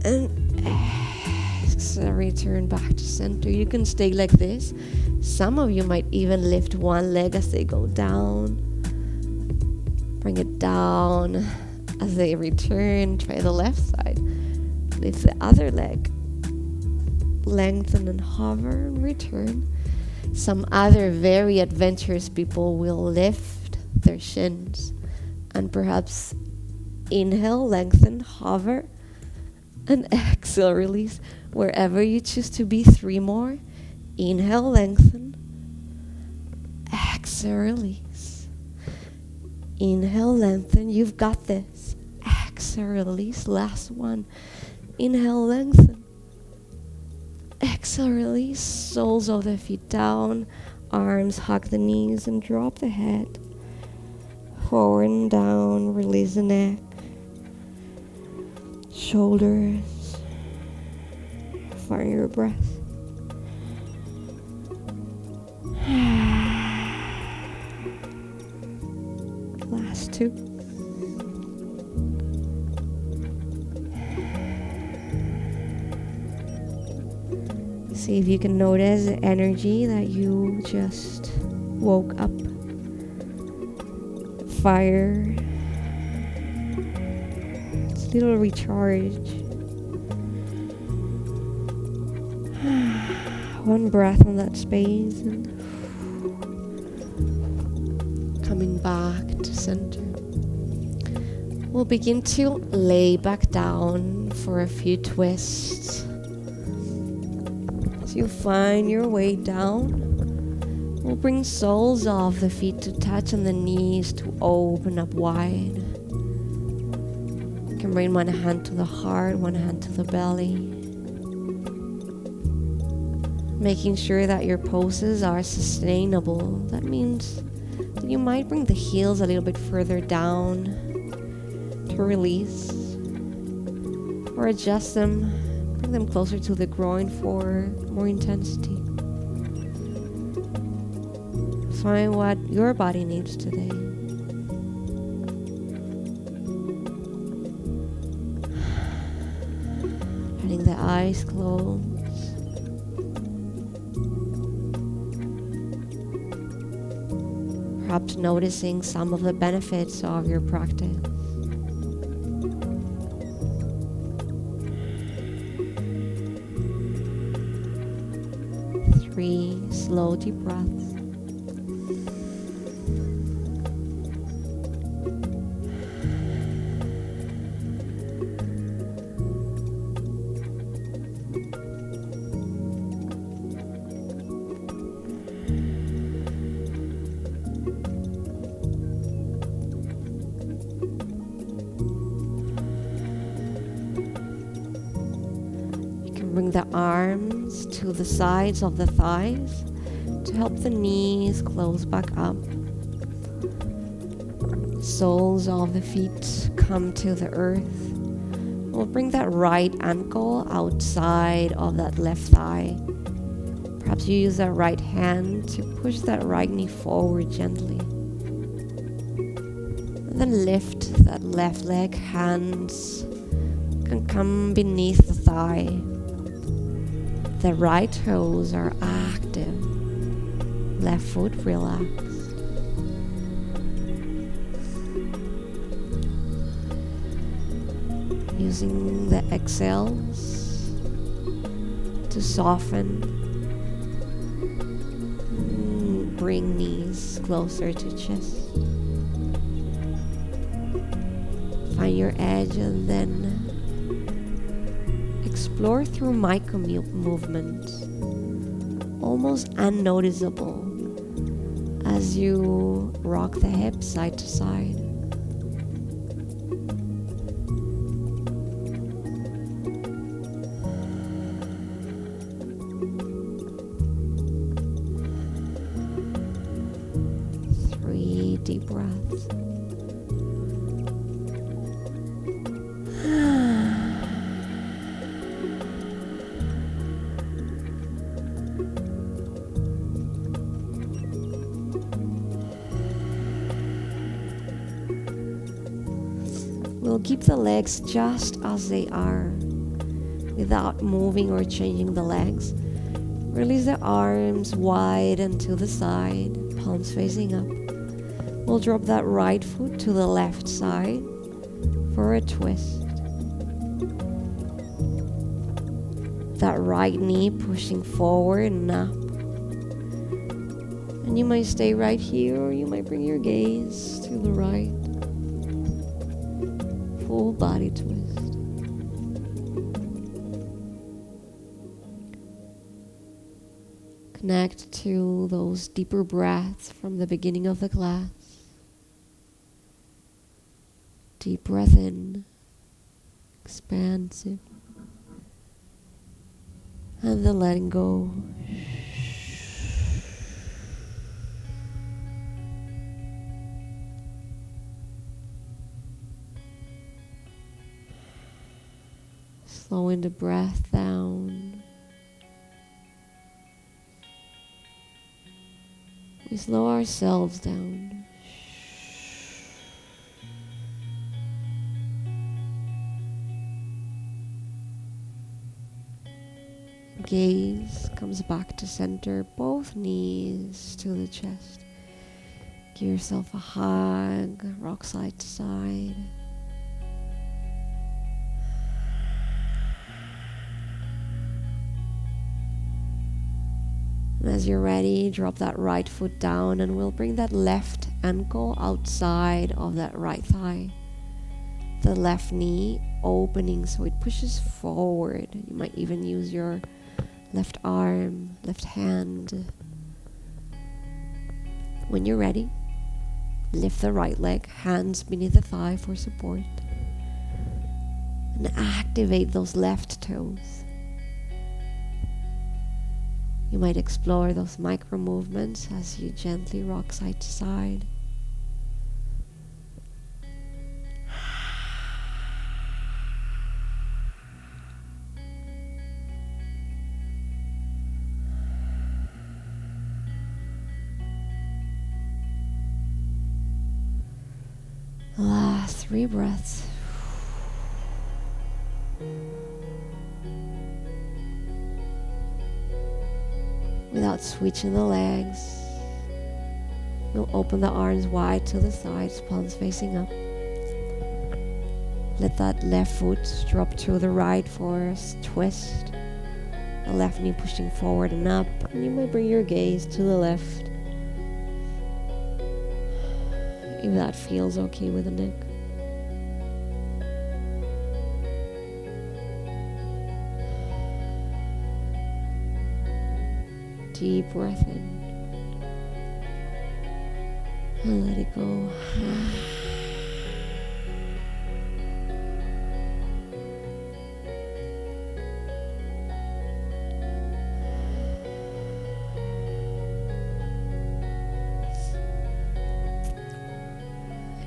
and exhale, return back to center. You can stay like this. Some of you might even lift one leg as they go down. Bring it down as they return. Try the left side. Lift the other leg. Lengthen and hover and return. Some other very adventurous people will lift their shins and perhaps inhale, lengthen, hover, and exhale, release. Wherever you choose to be, 3 more. Inhale, lengthen. Exhale, release. Inhale, lengthen. You've got this. Exhale, release. Last one. Inhale, lengthen. Exhale, release. Soles of the feet down. Arms hug the knees and drop the head. Forward and down. Release the neck. Shoulders. Find your breath. used to. See if you can notice the energy that you just woke up. Fire. It's a little recharge. One breath on that space and coming back to center. We'll begin to lay back down for a few twists. As you find your way down, we'll bring soles of the feet to touch and the knees to open up wide. You can bring one hand to the heart, one hand to the belly. Making sure that your poses are sustainable. That means that you might bring the heels a little bit further down to release, or adjust them, bring them closer to the groin for more intensity. Find what your body needs today. Letting the eyes close. Perhaps noticing some of the benefits of your practice. 3 slow deep breaths. Bring the arms to the sides of the thighs to help the knees close back up. Soles of the feet come to the earth. We'll bring that right ankle outside of that left thigh. Perhaps you use that right hand to push that right knee forward gently. And then lift that left leg. Hands can come beneath the thigh. The right toes are active, left foot relaxed. Using the exhales to soften, bring knees closer to chest. Find your edge and then explore through micro movements, almost unnoticeable, as you rock the hips side to side. Three deep breaths. We'll keep the legs just as they are, without moving or changing the legs. Release the arms wide and to the side, palms facing up. We'll drop that right foot to the left side for a twist. That right knee pushing forward and up. And you might stay right here, or you might bring your gaze to the right. Full body twist. Connect to those deeper breaths from the beginning of the class. Deep breath in, expansive, and then letting go. Slowing the breath down. We slow ourselves down. Gaze comes back to center, both knees to the chest. Give yourself a hug, rock side to side. And as you're ready, drop that right foot down and we'll bring that left ankle outside of that right thigh. The left knee opening so it pushes forward. You might even use your left arm, left hand. When you're ready, lift the right leg, hands beneath the thigh for support. And activate those left toes. You might explore those micro movements as you gently rock side to side. Last 3 breaths. Without switching the legs, you'll open the arms wide to the sides, palms facing up. Let that left foot drop to the right for a twist. The left knee pushing forward and up, and you might bring your gaze to the left. If that feels okay with the neck. Deep breath in and let it go.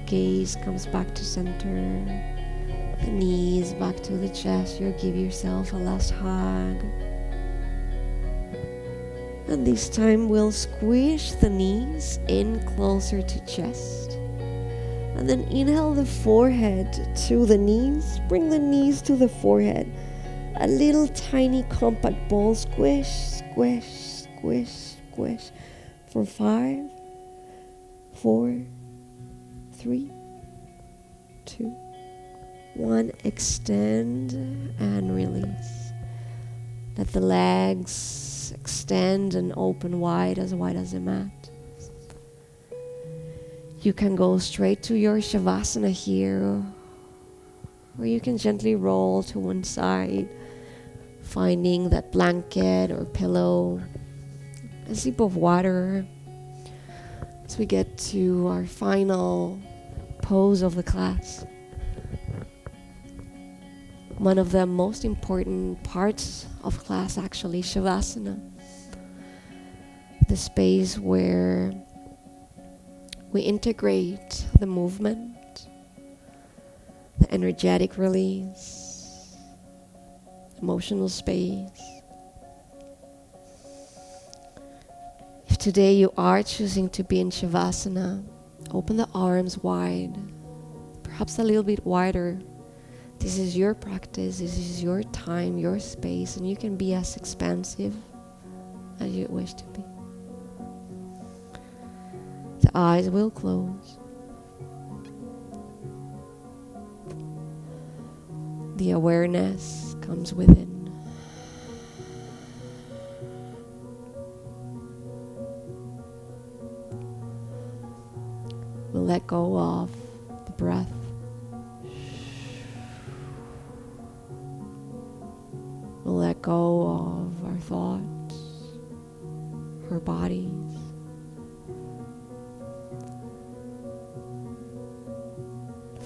Gaze comes back to center. The knees back to the chest. You'll give yourself a last hug. And this time we'll squish the knees in closer to chest. And then inhale the forehead to the knees. Bring the knees to the forehead. A little tiny compact ball squish, squish, squish, squish. For 5, 4, 3, 2, 1. Extend and release. Let the legs extend and open wide as a mat. You can go straight to your Shavasana here, or you can gently roll to one side, finding that blanket or pillow, a sip of water, as we get to our final pose of the class. One of the most important parts of class, actually, Shavasana. The space where we integrate the movement, the energetic release, emotional space. If today you are choosing to be in Shavasana, open the arms wide, perhaps a little bit wider. This is your practice, this is your time, your space, and you can be as expansive as you wish to be. The eyes will close. The awareness comes within. We'll let go of the breath. We'll let go of our thoughts, our bodies.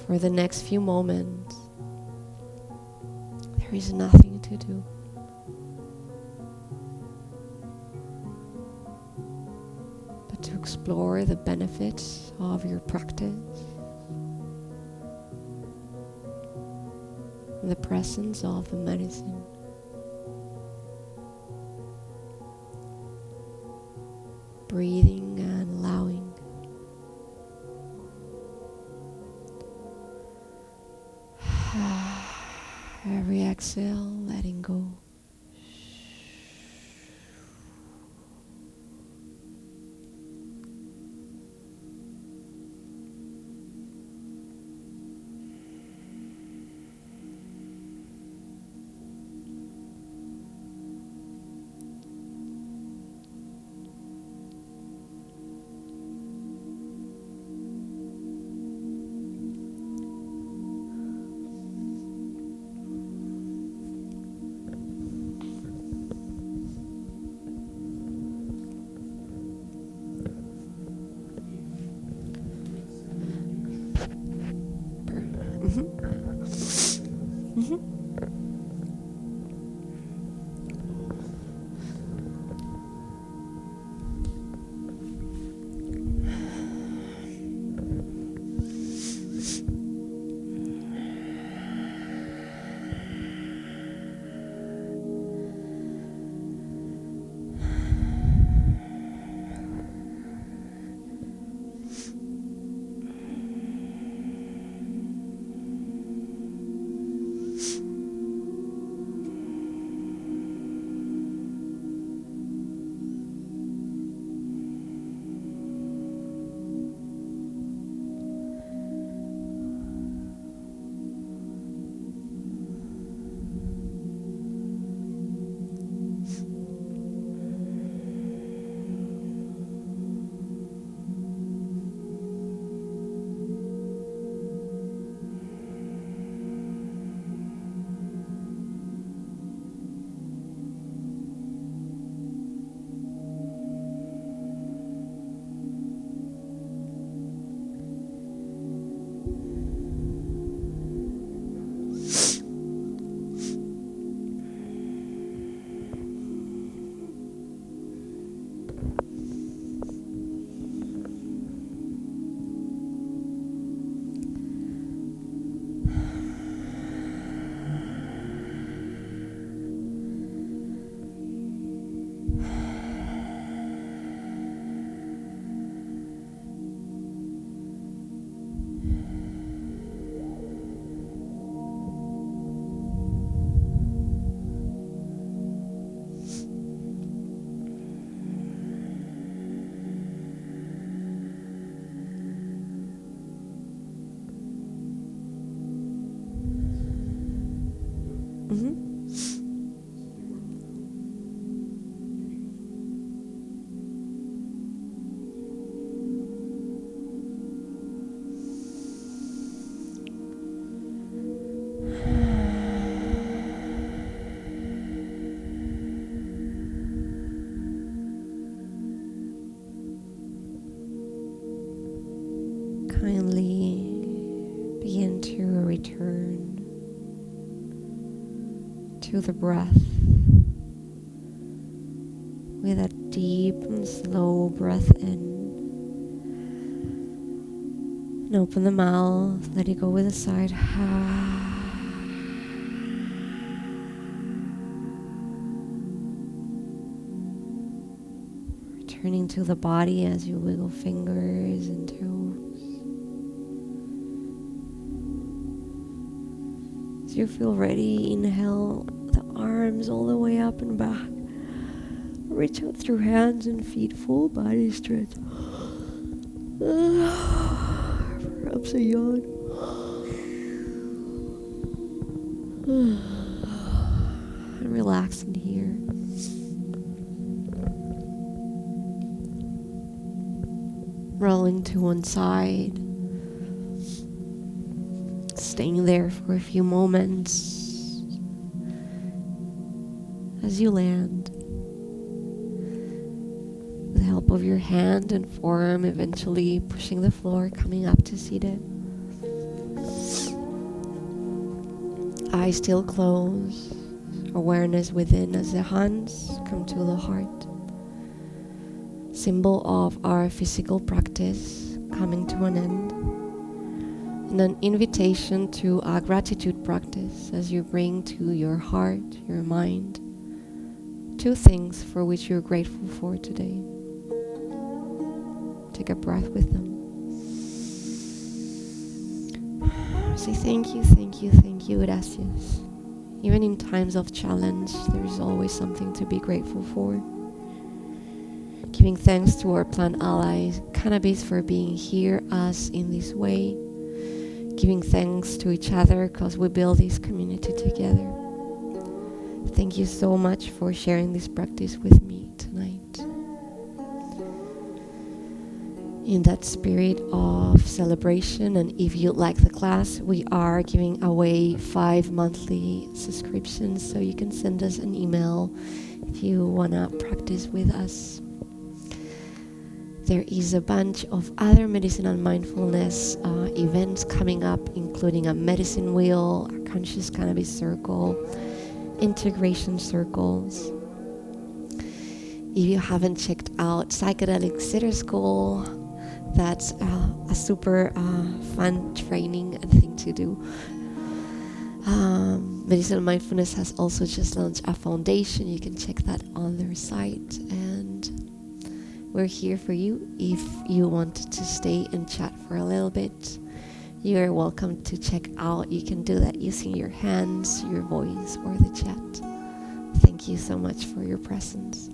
For the next few moments, there is nothing to do. But to explore the benefits of your practice, and the presence of the medicine. Breathing and allowing. Every exhale, letting go. Kindly begin to return to the breath with a deep and slow breath in. And open the mouth, let it go with a sigh. Returning to the body as you wiggle fingers and toes. As you feel ready, inhale the arms all the way up and back. Reach out through hands and feet, full body stretch. Perhaps a yawn. And relax in here. Rolling to one side. Staying there for a few moments as you land. With the help of your hand and forearm, eventually pushing the floor, coming up to seated. Eyes still closed. Awareness within as the hands come to the heart. Symbol of our physical practice coming to an end. And an invitation to a gratitude practice as you bring to your heart, your mind, 2 things for which you're grateful for today. Take a breath with them. Say thank you, gracias. Even in times of challenge, there's always something to be grateful for. Giving thanks to our plant allies, cannabis, for being here, us in this way. Giving thanks to each other because we build this community together. Thank you so much for sharing this practice with me tonight. In that spirit of celebration, and if you like the class, we are giving away 5 monthly subscriptions, so you can send us an email if you want to practice with us. There is a bunch of other medicinal mindfulness events coming up, including a medicine wheel, a Conscious Cannabis Circle, Integration Circles. If you haven't checked out Psychedelic Sitter School, that's a super fun training and thing to do. Medicinal Mindfulness has also just launched a foundation. You can check that on their site. And we're here for you. If you wanted to stay and chat for a little bit, you're welcome to check out. You can do that using your hands, your voice, or the chat. Thank you so much for your presence.